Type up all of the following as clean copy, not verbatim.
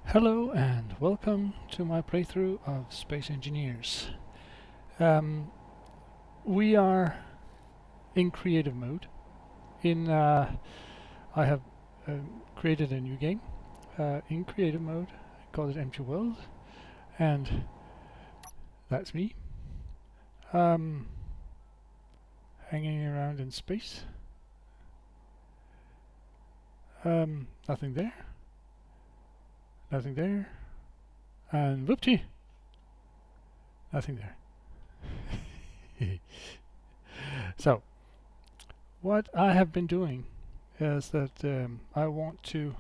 Hello and welcome to my playthrough of Space Engineers. We are in creative mode. I have created a new game in creative mode. I call it Empty World, and that's me hanging around in space. Nothing there. Nothing there. And whoopty! Nothing there. So, what I have been doing is that I want to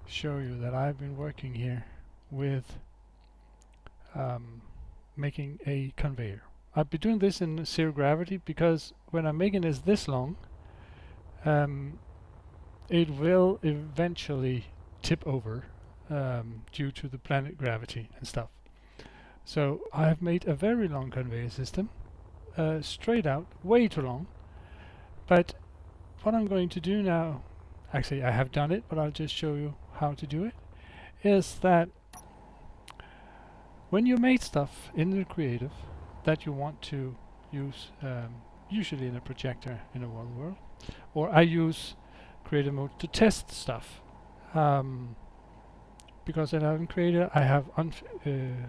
show you that I've been working here with making a conveyor. I've been doing this in zero gravity because when I'm making this long, it will eventually tip over due to the planet gravity and stuff. So I've made a very long conveyor system, straight out, way too long. But what I'm going to do now, actually I have done it, but I'll just show you how to do it, is that when you made stuff in the creative that you want to use, usually in a projector in a world, or I use creative mode to test stuff. Because in Creator I have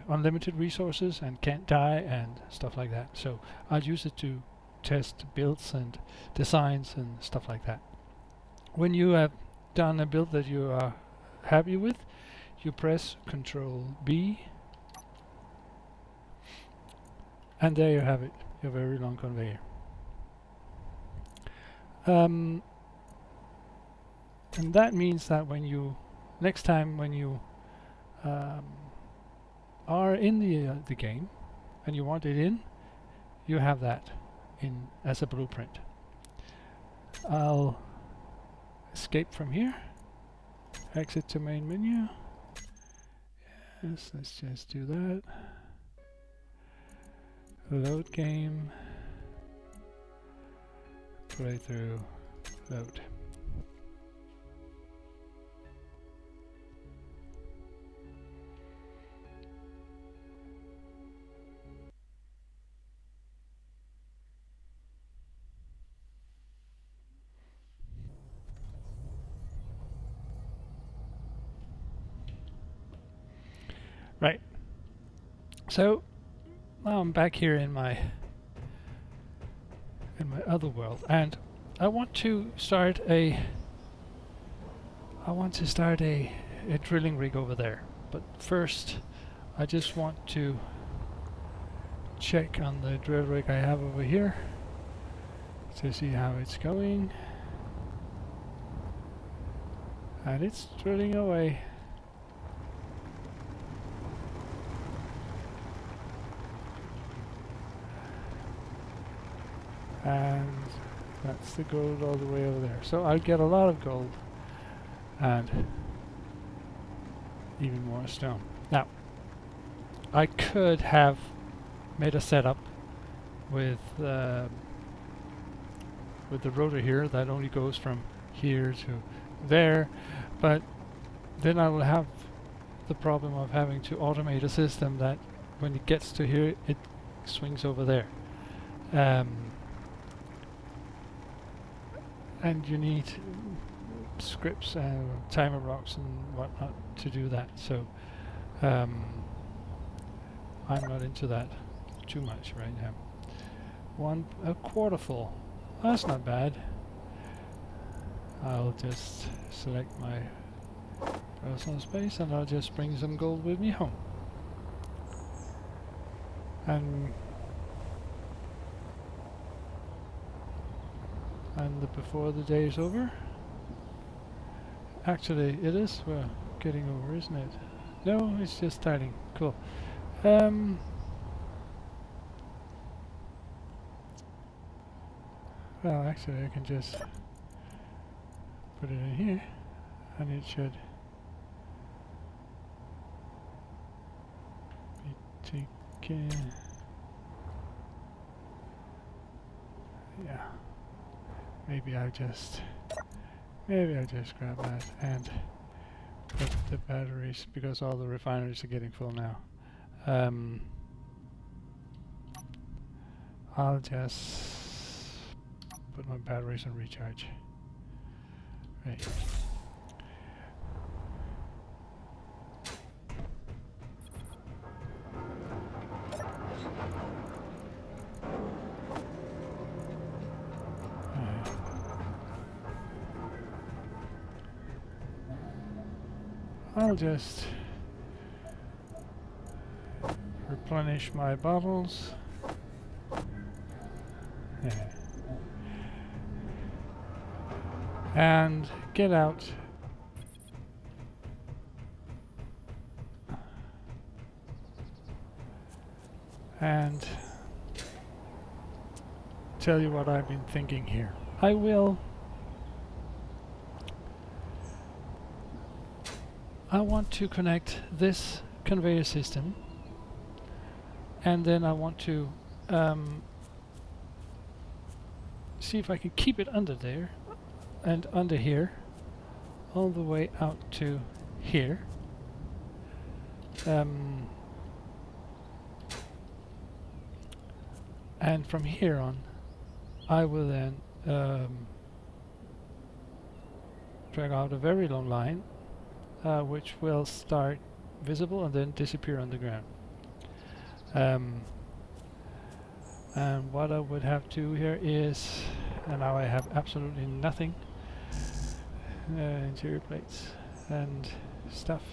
unlimited resources and can't die and stuff like that. So I'll use it to test builds and designs and stuff like that. When you have done a build that you are happy with, you press Control B, and there you have it, your very long conveyor. And that means that when you next time when you are in the game and you want it in, you have that in as a blueprint. I'll escape from here, exit to main menu. Yes, let's just do that. Load game, playthrough, load. Right. So now I'm back here in my other world, and I want to start a drilling rig over there. But first, I just want to check on the drill rig I have over here to see how it's going, and it's drilling away. And that's the gold all the way over there. So I'll get a lot of gold and even more stone. Now, I could have made a setup with the rotor here that only goes from here to there, but then I will have the problem of having to automate a system that when it gets to here, it swings over there. And you need scripts and timer blocks and whatnot to do that. So I'm not into that too much right now. A quarter full. That's not bad. I'll just select my personal space and I'll just bring some gold with me home. And before the day is over. Actually, it is. We're getting over, isn't it? No, it's just starting. Cool. Well, actually, I can just put it in here, and it should be taken. Yeah. Maybe I'll just Maybe I just grab that and put the batteries, because all the refineries are getting full now. I'll just put my batteries on recharge. Right. I'll just replenish my bottles. Yeah. And get out. And tell you what I've been thinking here. I want to connect this conveyor system, and then I want to see if I can keep it under there and under here all the way out to here. And from here on I will then drag out a very long line which will start visible and then disappear on the ground. And what I would have to do here is, and now I have absolutely nothing, interior plates and stuff.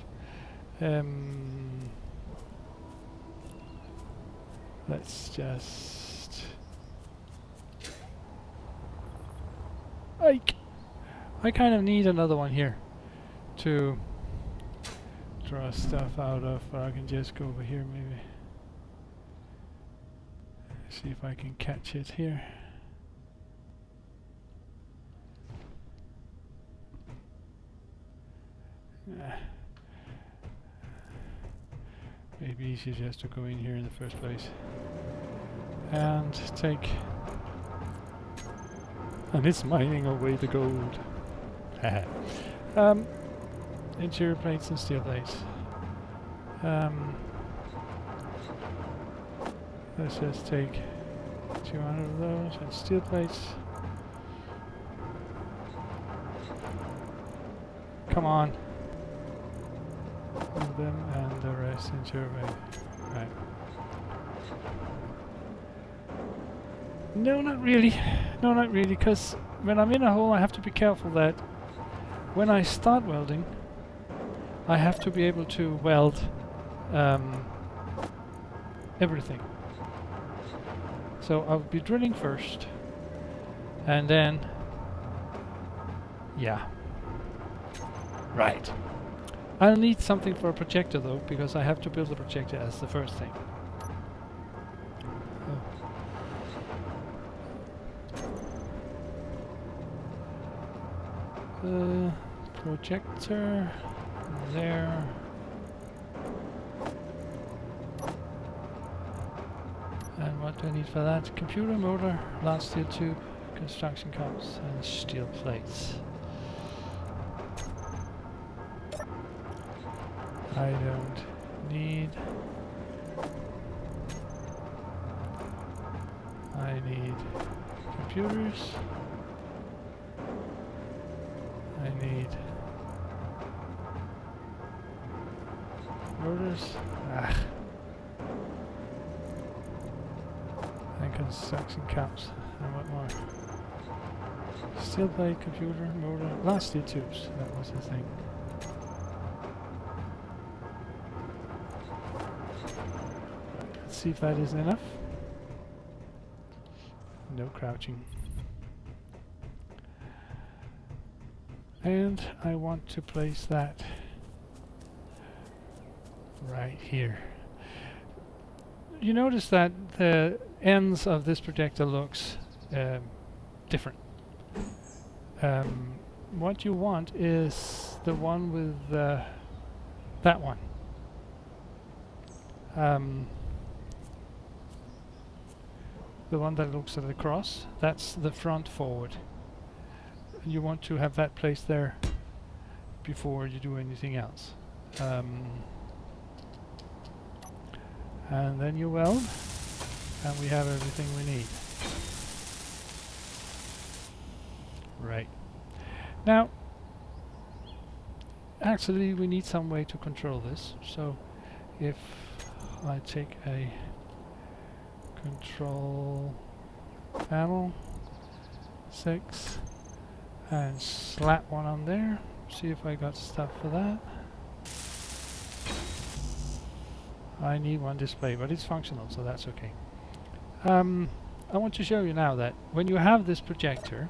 Let's just... I kind of need another one here to draw stuff out of, but I can just go over here maybe. See if I can catch it here. Maybe easier just to go in here in the first place. And take... And it's mining away the gold. Interior plates and steel plates. Let's just take 200 of those and steel plates. Come on. And them and the rest interior plate. Right. No, not really. No, not really, because when I'm in a hole I have to be careful that when I start welding I have to be able to weld everything. So I'll be drilling first, and then, yeah. Right. I'll need something for a projector though, because I have to build the projector as the first thing. Projector there. And what do I need for that? Computer, motor, large steel tube, construction cups, and steel plates. I don't need... I need computers. I need motors. And construction caps. And what more? Steel plate, computer, motor, large steel tubes. That was the thing. Let's see if that is enough. No crouching. And I want to place that right here. You notice that the ends of this projector looks different. What you want is the one with that one. The one that looks at the cross, that's the front forward. you want to have that placed there before you do anything else. And then you weld, and we have everything we need. Right. Now, actually we need some way to control this, so if I take a control panel 6 and slap one on there, see if I got stuff for that. I need one display, but it's functional, so that's okay. I want to show you now that when you have this projector,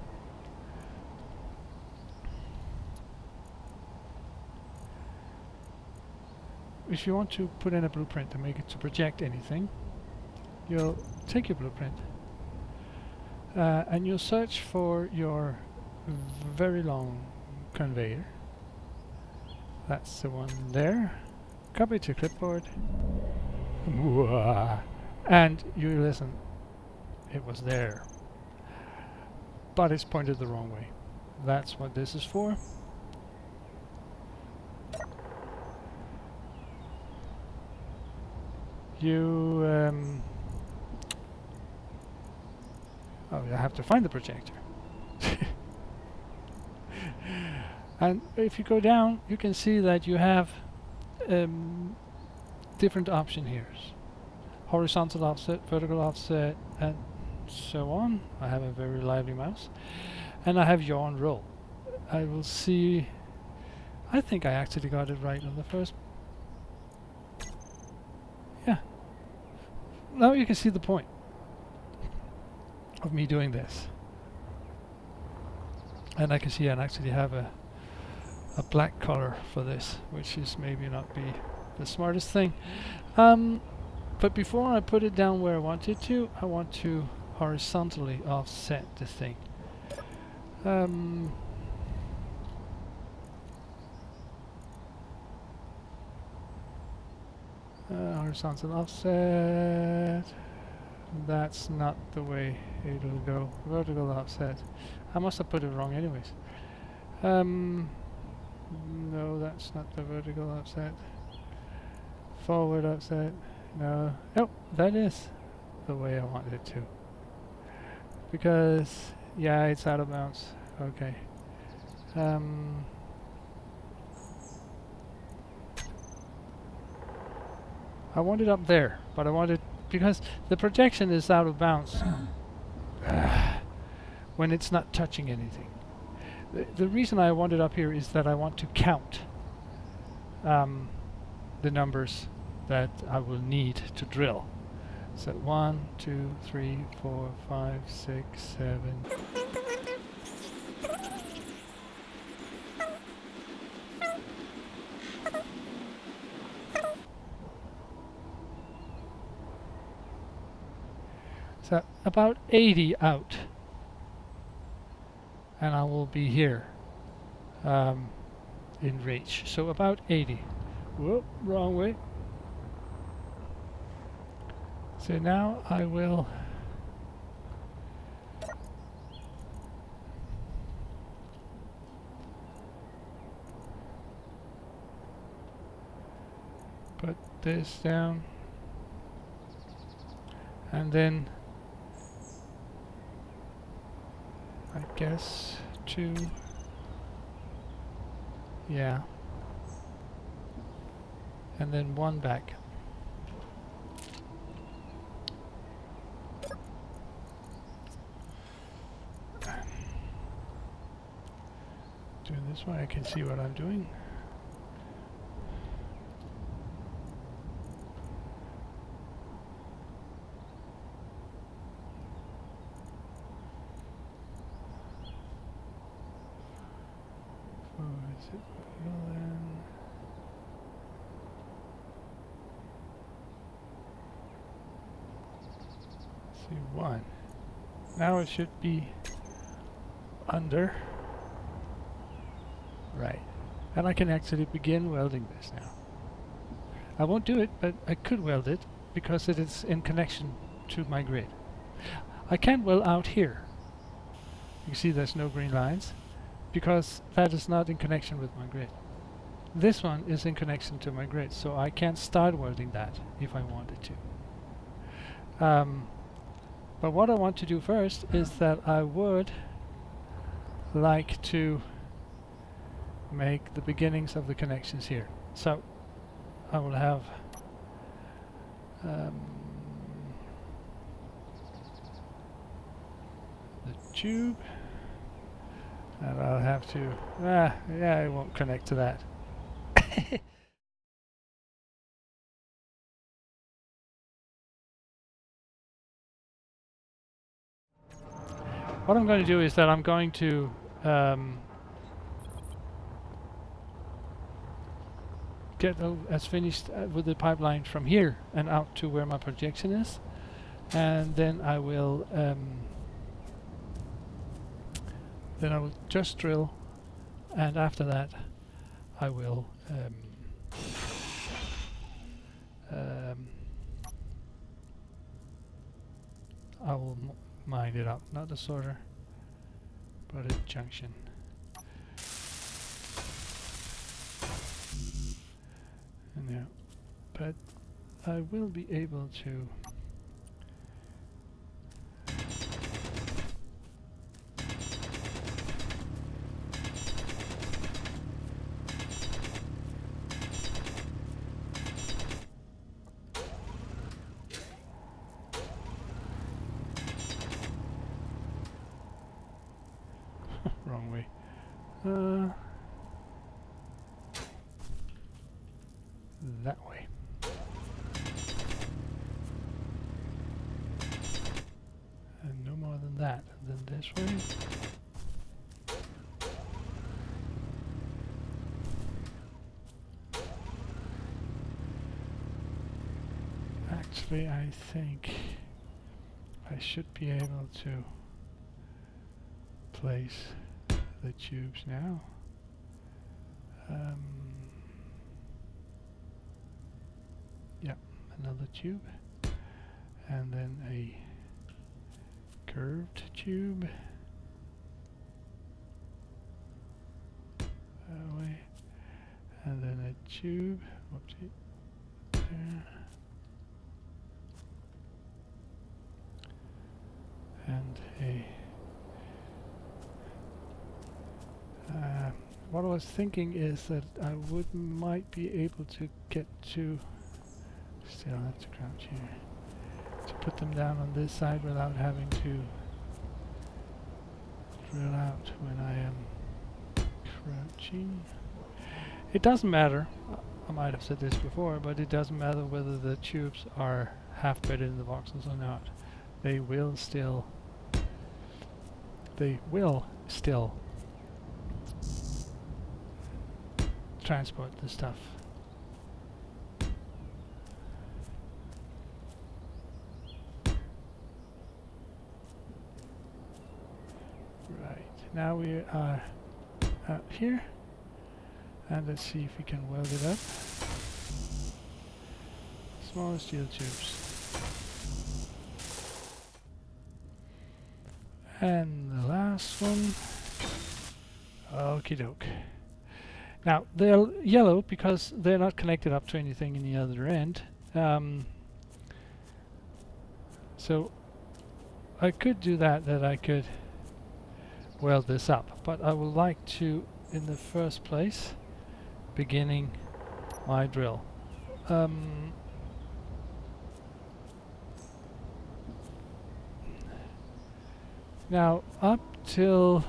if you want to put in a blueprint to make it to project anything, you'll take your blueprint and you'll search for your very long conveyor. That's the one there. Copy to clipboard. And you listen, it was there, but it's pointed the wrong way. That's what this is for. You oh, you have to find the projector. And if you go down, you can see that you have different option here. Horizontal offset, vertical offset, and so on. I have a very lively mouse. And I have yaw and roll. I will see. I think I actually got it right on the first. Yeah. Now you can see the point of me doing this. And I can see I actually have a black color for this, which is maybe not be the smartest thing. But before I put it down where I want it to, I want to horizontally offset the thing. Horizontal offset. That's not the way it'll go. Vertical offset. I must have put it wrong anyways. No, that's not the vertical offset. Forward offset. No. Oh, that is the way I want it to. Because, yeah, it's out of bounds. Okay. I want it up there, but I want it because the projection is out of bounds when it's not touching anything. The reason I want it up here is that I want to count the numbers that I will need to drill. So 1, 2, 3, 4, 5, 6, 7. So about 80 out, and I will be here in reach. So about 80. Whoop, wrong way. So now I will put this down, and then I guess 2, yeah, and then 1 back. Doing this way I can see what I'm doing. See 1. Now it should be under. Right. And I can actually begin welding this now. I won't do it, but I could weld it because it is in connection to my grid. I can't weld out here. You see there's no green lines. because that is not in connection with my grid. This one is in connection to my grid, so I can start welding that if I wanted to. But what I want to do first is that I would like to make the beginnings of the connections here. So I will have the tube, and I'll have to, yeah, it won't connect to that. What I'm going to do is that I'm going to get as finished with the pipeline from here and out to where my projection is, and then I will just drill, and after that I will I will mine it up, not a sorter, but a junction. No, but I will be able to wrong way. That way. And no more than that. And then this way. Actually, I think I should be able to place the tubes now. Yeah, another tube, and then a curved tube that way, and then a tube, whoopsie, there, and a what I was thinking is that I might be able to get to, still have to crouch here, to put them down on this side without having to drill out when I am crouching. It doesn't matter, I might have said this before, but it doesn't matter whether the tubes are half bedded in the boxes or not. They will still transport the stuff. Right, now we are out here, and let's see if we can weld it up. Smaller steel tubes. And the last one. Okie doke. Now they're yellow because they're not connected up to anything in the other end. So I could do that I could weld this up, but I would like to, in the first place, beginning my drill. Now up till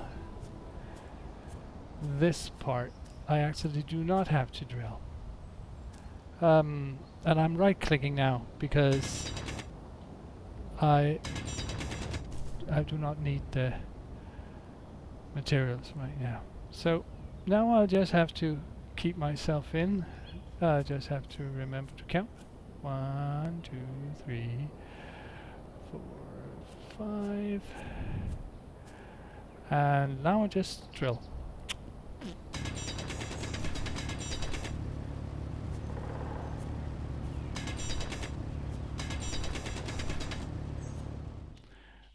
this part I actually do not have to drill. And I'm right clicking now because I do not need the materials right now. So now I'll just have to keep myself in. I just have to remember to count. 1, 2, 3, 4, 5. And now I just drill.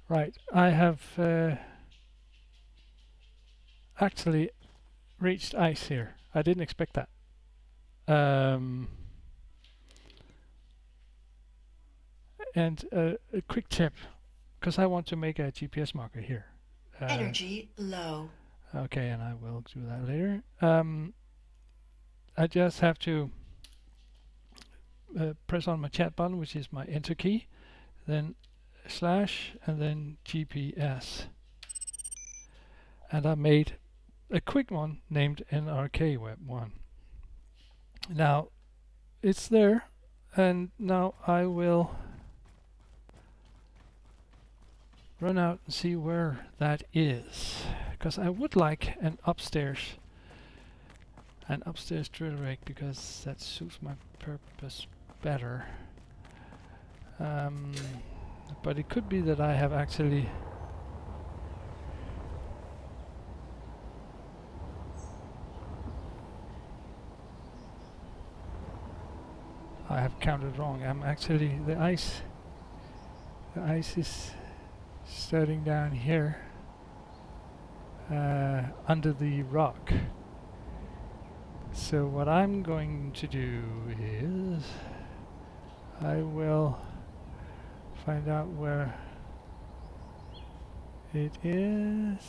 Right, I actually reached ice here. I didn't expect that. And a quick tip, because I want to make a GPS marker here. Energy low. Okay, and I will do that later. I just have to press on my chat button, which is my enter key, then slash, and then GPS. And I made a quick one named NRK Web 1. Now, it's there, and now I will run out and see where that is, because I would like an upstairs drill rig, because that suits my purpose better. But it could be that I have actually counted wrong. I'm actually the ice is starting down here under the rock. So what I'm going to do is I will find out where it is.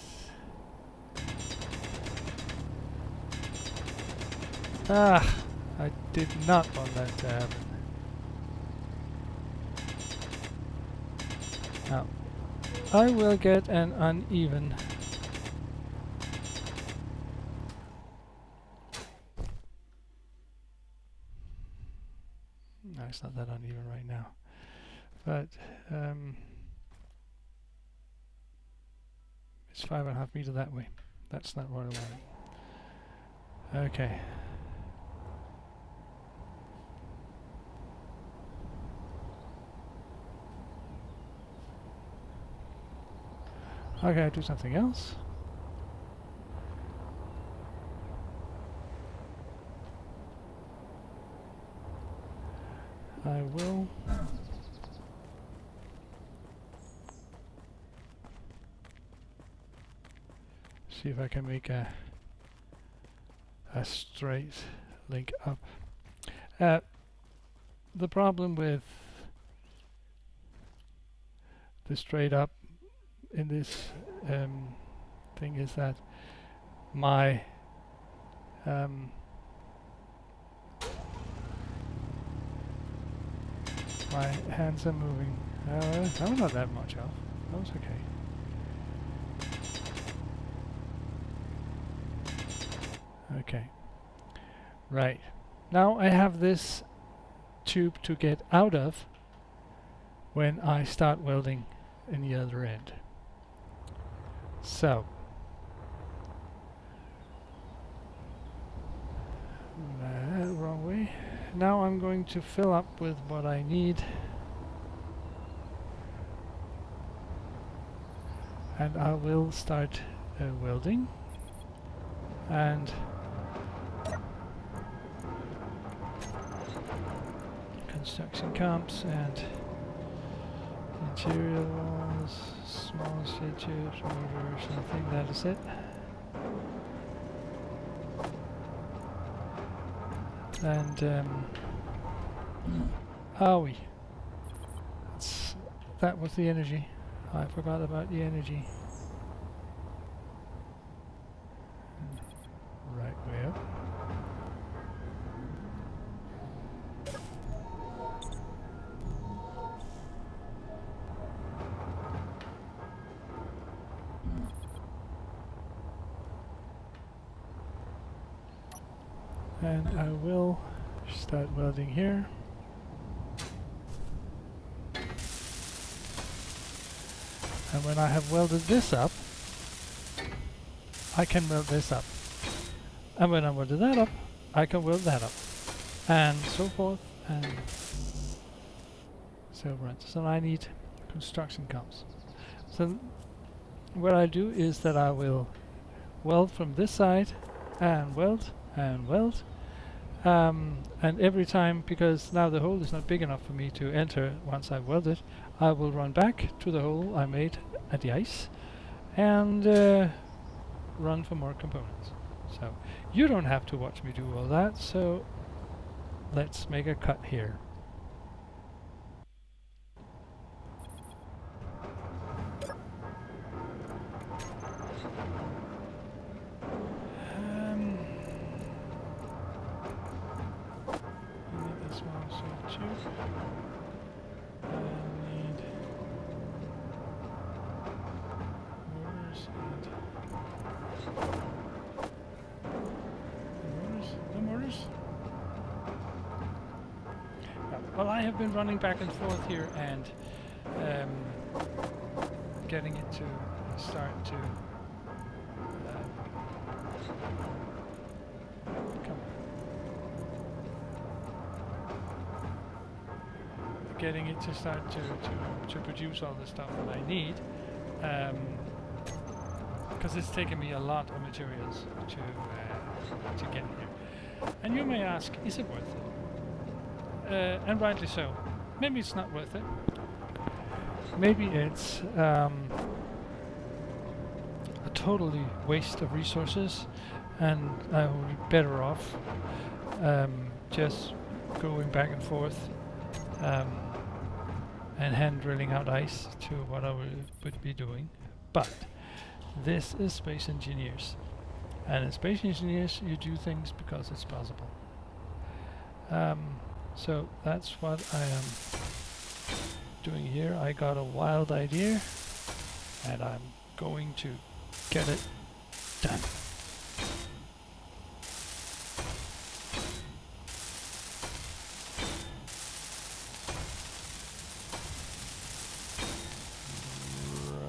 Ah, I did not want that to happen. Now, I will get an uneven no, it's not that uneven right now, but it's 5.5 meters that way. That's not what I wanted. Okay. Okay, I'll do something else. I will see if I can make a straight link up. The problem with the straight up in this thing is that my my hands are moving. I'm not that much off. That was okay. Okay. Right. Now I have this tube to get out of when I start welding in the other end. So wrong way. Now I'm going to fill up with what I need, and I will start welding, and construction comps and materials, small shade tubes, motors, I think that is it. And that was the energy. I forgot about the energy. Right way up. And I will start welding here. And when I have welded this up, I can weld this up. And when I welded that up, I can weld that up. And so forth, and so on. So I need construction comps. So what I do is that I will weld from this side, and weld, and weld. And every time, because now the hole is not big enough for me to enter once I've welded, I will run back to the hole I made at the ice and run for more components. So you don't have to watch me do all that, so let's make a cut here. I need this one, so two. I need motors and the motors. Well, I have been running back and forth here and getting it to start to come on. Getting it to start to produce all the stuff that I need, because it's taken me a lot of materials to get here. And you may ask, is it worth it? And rightly so. Maybe it's not worth it. Maybe it's a totally waste of resources, and I would be better off just going back and forth and hand drilling out ice to what I would be doing. But this is Space Engineers, and in Space Engineers you do things because it's possible. So that's what I am doing here. I got a wild idea and I'm going to get it done.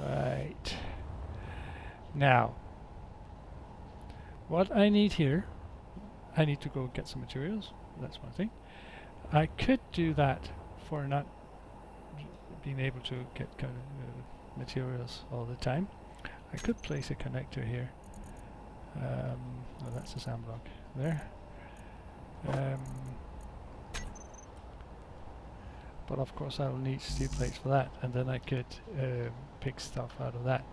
Right. Now, what I need here, I need to go get some materials. That's one thing. I could do that for not being able to get materials all the time. I could place a connector here. No, that's a sand block there. But of course I'll need steel plates for that, and then I could pick stuff out of that,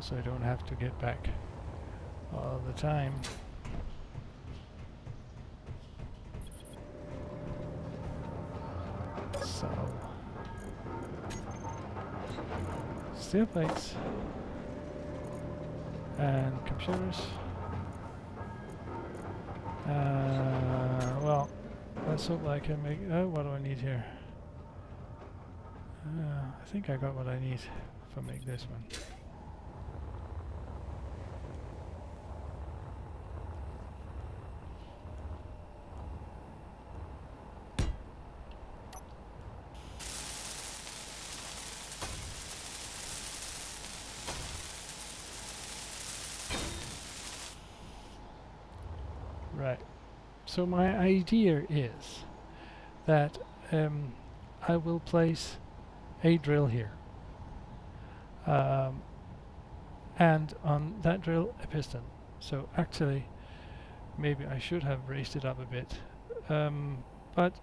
so I don't have to get back all the time. So, steel plates and computers. Well, let's hope I can make. What do I need here? I think I got what I need for make this one. Right. So my idea is that I will place a drill here, and on that drill a piston. So actually, maybe I should have raised it up a bit, but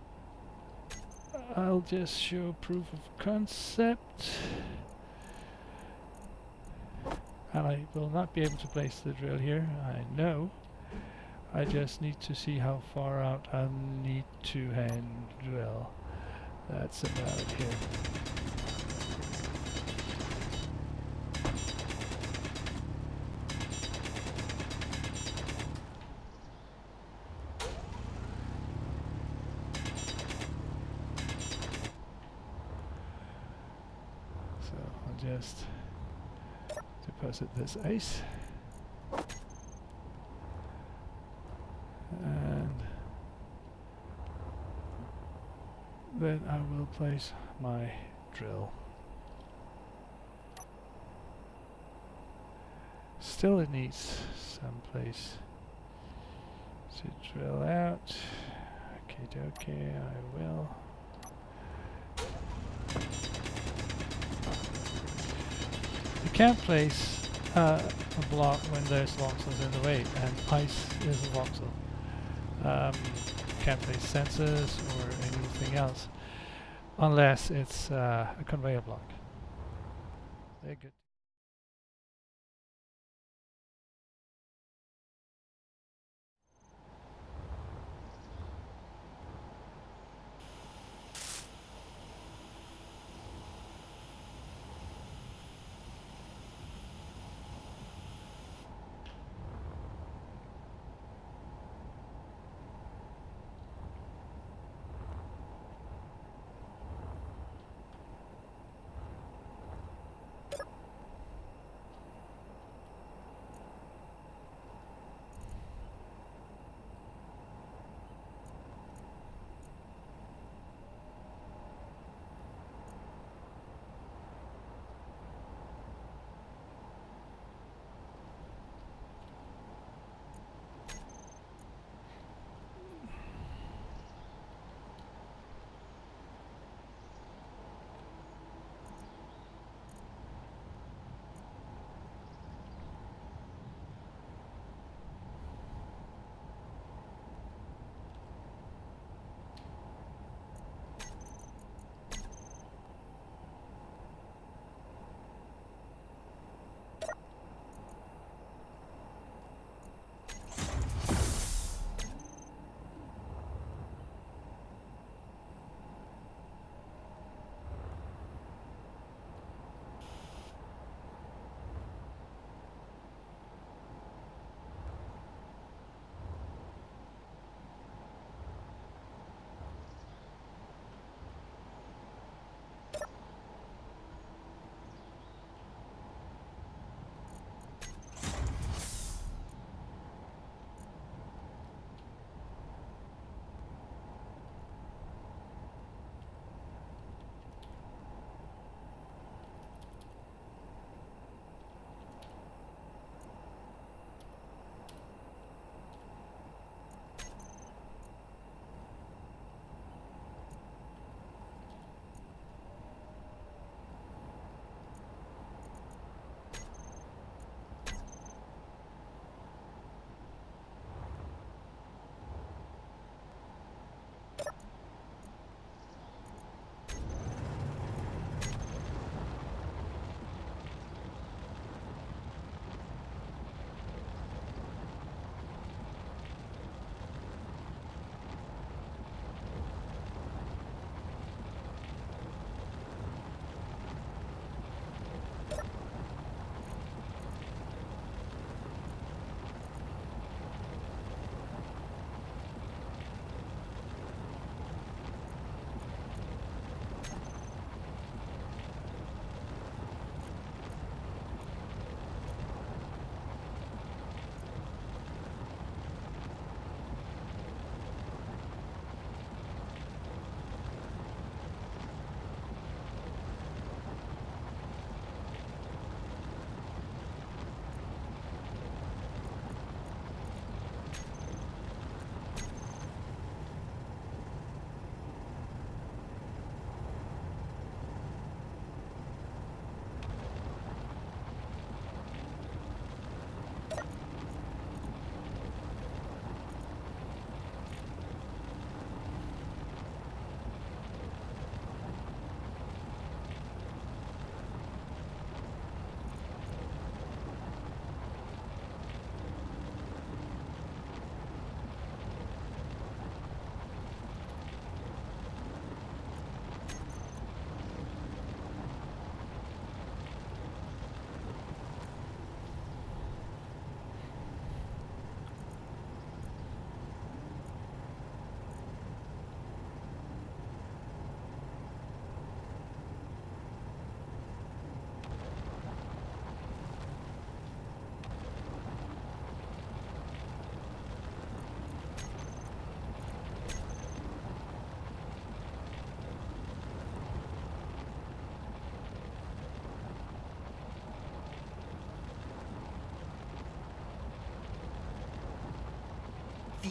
I'll just show proof of concept. And I will not be able to place the drill here, I know. I just need to see how far out I need to hand drill. That's about here. So I'll just deposit this ice. And then I will place my drill. Still it needs some place to drill out. Okay, I will. You can't place a block when there's voxels in the way, and ice is a voxel. Can't place sensors or anything else unless it's a conveyor block. Very good.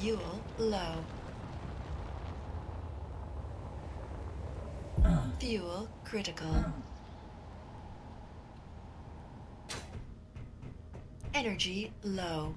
Fuel low. Fuel critical. Energy low.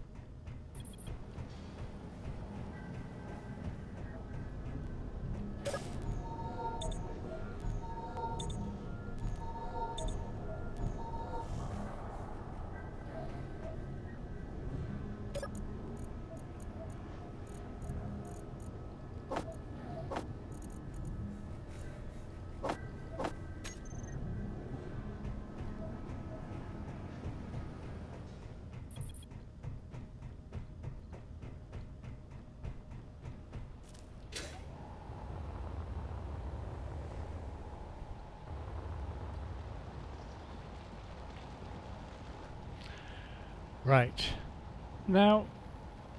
Right. Now,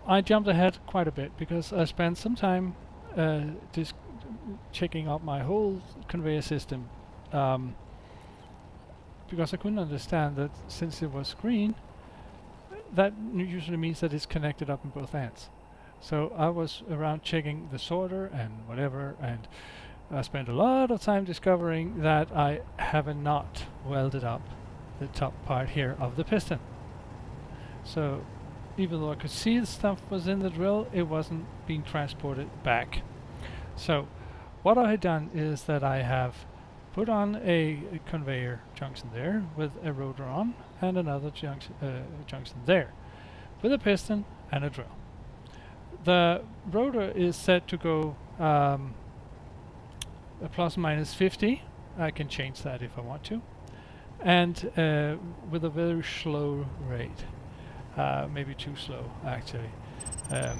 I jumped ahead quite a bit because I spent some time just checking out my whole conveyor system, because I couldn't understand that since it was green, that usually means that it's connected up in both ends. So I was around checking the sorter and whatever, and I spent a lot of time discovering that I haven't not welded up the top part here of the piston. So even though I could see the stuff was in the drill, it wasn't being transported back. So what I had done is that I have put on a conveyor junction there with a rotor on and another junction there with a piston and a drill. The rotor is set to go a plus minus 50. I can change that if I want to, and with a very slow rate. Maybe too slow, actually. I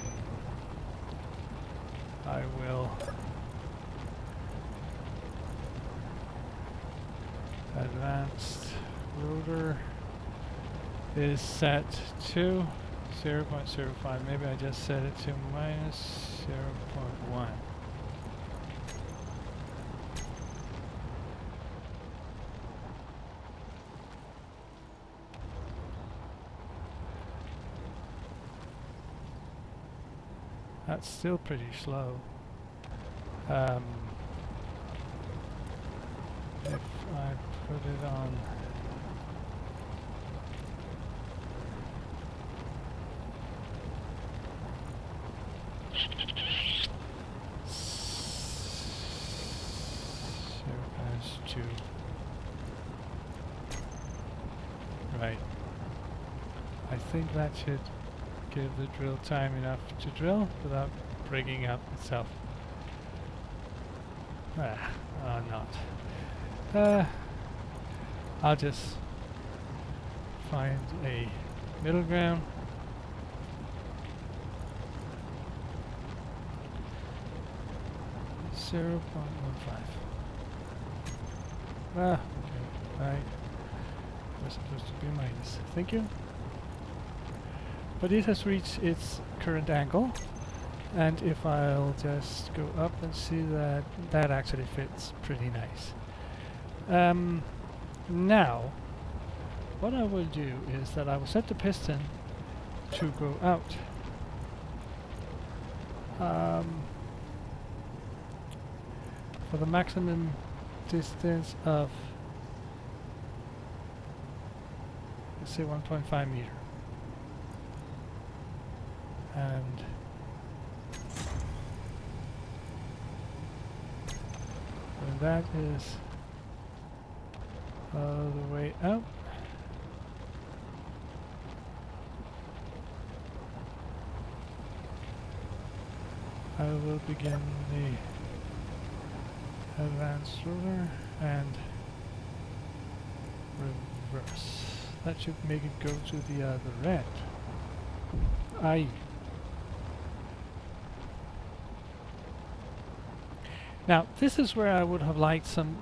will advanced rotor is set to 0.05. Maybe I just set it to minus 0.1. That's still pretty slow. If I put it on two. Right. I think that should give the drill time enough to drill without breaking up itself. Not. I'll just find a middle ground. .15. Okay, right. Was supposed to be minus. Thank you. But it has reached its current angle, and if I'll just go up and see that that actually fits pretty nice. Now, what I will do is that I will set the piston to go out. For the maximum distance of, let's say 1.5 meter. And when that is all the way out, I will begin the advanced roller and reverse. That should make it go to the other end. Aye. Now, this is where I would have liked some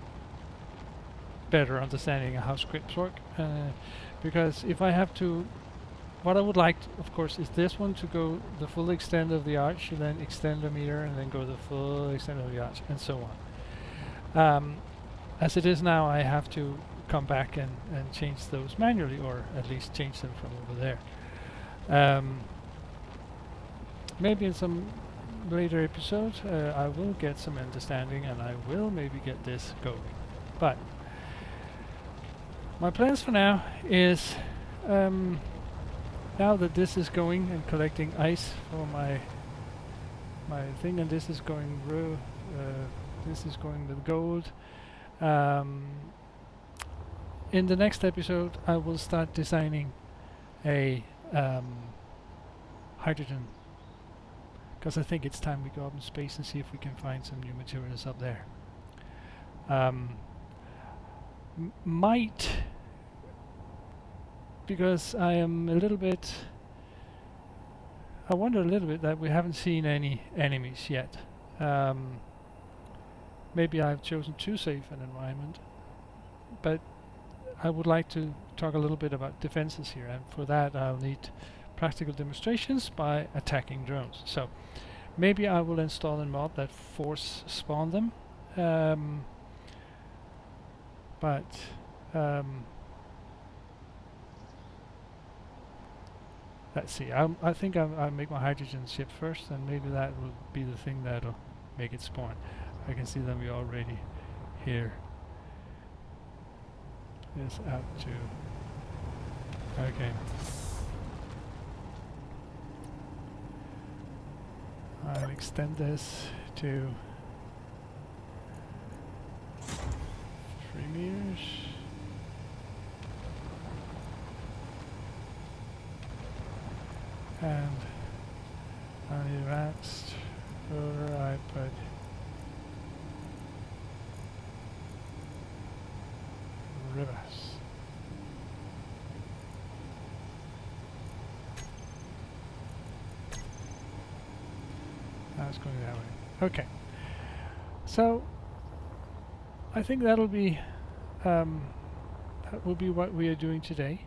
better understanding of how scripts work, because if I have to, what I would like, of course, is this one to go the full extent of the arch, and then extend the meter, and then go the full extent of the arch, and so on. As it is now, I have to come back and change those manually, or at least change them from over there. maybe in some later episode I will get some understanding and I will maybe get this going. But my plans for now is, now that this is going and collecting ice for my thing, and this is going this is going with gold. In the next episode, I will start designing a hydrogen, because I think it's time we go up in space and see if we can find some new materials up there. Might, because I am a little bit, I wonder a little bit that we haven't seen any enemies yet. Maybe I've chosen too safe an environment, but I would like to talk a little bit about defenses here, and for that I'll need practical demonstrations by attacking drones. So maybe I will install a mod that force spawn them, but let's see. I think I'll make my hydrogen ship first, and maybe that will be the thing that'll make it spawn. I can see them already here. Is out to, okay. I'll extend this to 3 meters. And on the advanced rotor I put rivers. That's going that way. Okay. So I think that'll be that will be what we are doing today,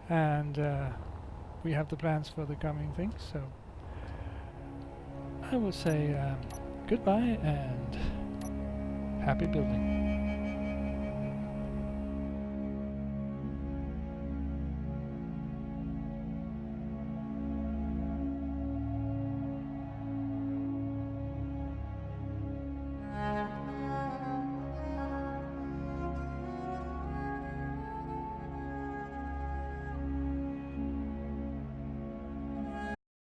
and we have the plans for the coming things. So I will say goodbye and happy building.